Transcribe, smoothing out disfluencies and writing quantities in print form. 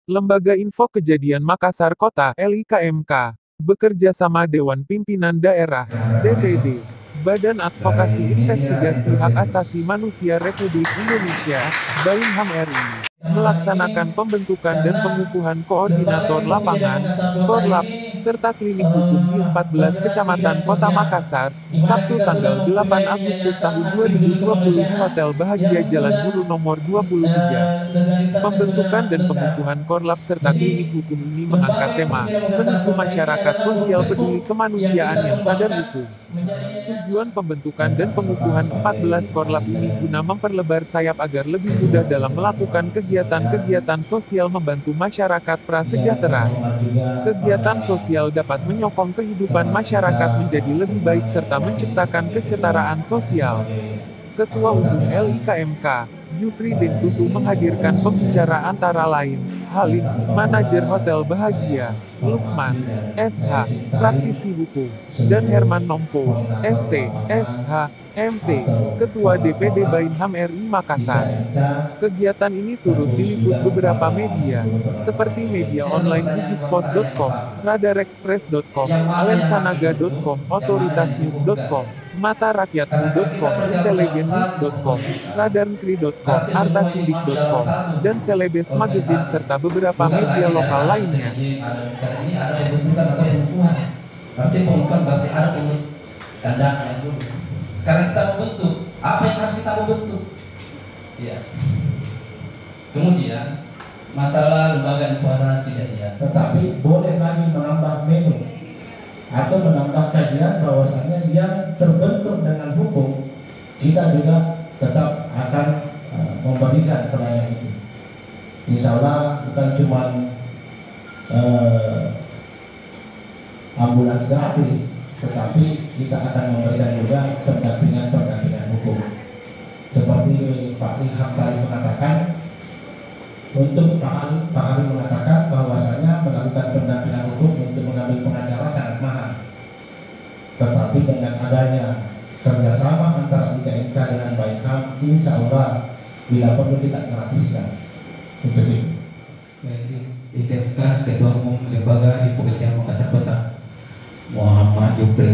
Lembaga Info Kejadian Makassar Kota (LIKMK) bekerja sama Dewan Pimpinan Daerah (DPD), Badan Advokasi Investigasi Hak Asasi Manusia Republik Indonesia (BAINHAM RI) melaksanakan pembentukan dan pengukuhan koordinator lapangan (Korlap) serta klinik hukum di 14 kecamatan Kota Makassar, Sabtu tanggal 8 Agustus tahun 2020 di Hotel Bahagia Jalan Guru Nomor 23. Pembentukan dan pengukuhan Korlap serta klinik hukum ini mengangkat tema, menuju masyarakat sosial peduli kemanusiaan yang sadar hukum. Tujuan pembentukan dan pengukuhan 14 Korlap ini guna memperlebar sayap agar lebih mudah dalam melakukan kegiatan-kegiatan sosial membantu masyarakat prasejahtera. Kegiatan sosial dapat menyokong kehidupan masyarakat menjadi lebih baik serta menciptakan kesetaraan sosial. Ketua Umum LIKMK, Yufri Dengtutu menghadirkan pembicara antara lain, Halim, Manajer Hotel Bahagia, Lukman, SH, Praktisi Hukum, dan Herman Nompo, ST, SH, MT, Ketua DPD BAINHAM RI Makassar. Kegiatan ini turut diliput beberapa media, seperti media online bugispos.com, radarexpress.com, alensanaga.com, otoritasnews.com, matarakyatmu.com, inteligennews.com, radarnkri.com, artasidik.com, dan Selebes Magazine serta beberapa media lokal lainnya. Ini ada pembentukan atau pengukuhan. Berarti pembentukan berarti ada proses tandanya dulu. Sekarang kita membentuk. Apa yang harus kita membentuk? Ya. Kemudian masalah lembaga informasi kejadian. Tetapi boleh lagi menambah menu atau menambah kajian bahwasannya yang terbentuk dengan hukum, kita juga tetap akan memberikan pelayanan itu. Insya Allah bukan cuma ambulans gratis, tetapi kita akan memberikan juga pendampingan hukum. Seperti Pak Ilham tadi mengatakan, untuk Pak Ali mengatakan bahwasanya melakukan pendampingan hukum untuk mengambil pengacara sangat mahal. Tetapi dengan adanya kerjasama antara IKMK dengan BAINHAM, insya Allah bila perlu kita gratiskan untuk itu. IKMK Ketua Umum Lembaga Info Kejadian Makassar Kota Muhammad Yufri